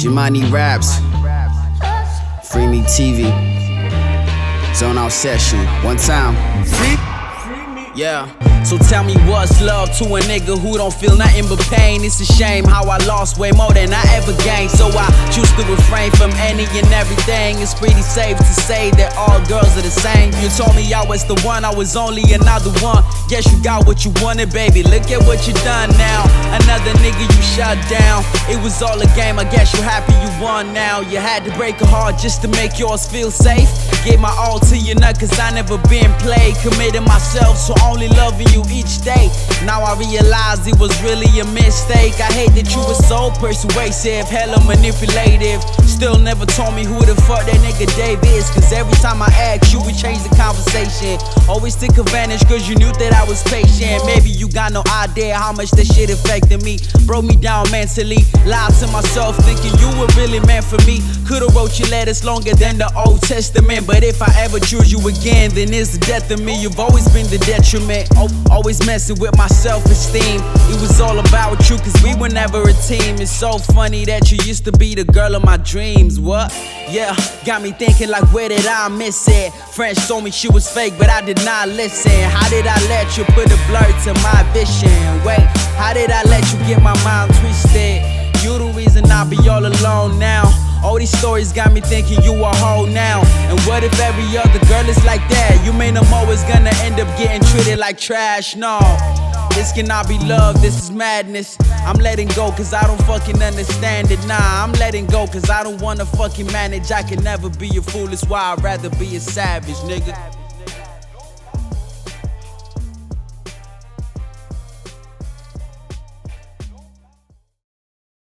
Jimanni raps, Freeme TV, ZoneOut session, one time. Yeah, so tell me what's love to a nigga who don't feel nothing but pain. It's a shame how I lost way more than I ever gained, so I choose to refrain from any and everything. It's pretty safe to say that all girls are the same. You told me I was the one, I was only another one. Guess you got what you wanted, baby, look at what you done now. Another nigga you shut down. It was all a game, I guess you happy you won now. You had to break a heart just to make yours feel safe. Gave my all to you, nut, cause I never been played. Committed myself, so only loving you each day. Now I realize it was really a mistake. I hate that you were so persuasive, hella manipulative. Still never told me who the fuck that nigga Dave is, cause every time I asked you, we changed the conversation. Always took advantage cause you knew that I was patient. Maybe you got no idea how much that shit affected me. Broke me down mentally, lied to myself thinking you were really meant for me. Could've wrote your letters longer than the Old Testament, but if I ever choose you again, then it's the death of me. You've always been the detriment, always messing with my self-esteem. It was all about you cause we were never a team. It's so funny that you used to be the girl of my dreams. What? Yeah, got me thinking like, where did I miss it? Friends told me she was fake, but I did not listen. How did I let you put a blur to my vision? Wait, how did I let you get my mind twisted? You the reason I be all alone now. All these stories got me thinking you a hoe now. And what if every other girl is like that? You mean I'm always gonna end up getting treated like trash? No, this cannot be love, this is madness. I'm letting go cause I don't fucking understand it. Nah, I'm letting go cause I don't wanna fucking manage. I can never be a fool, that's why I'd rather be a savage, nigga.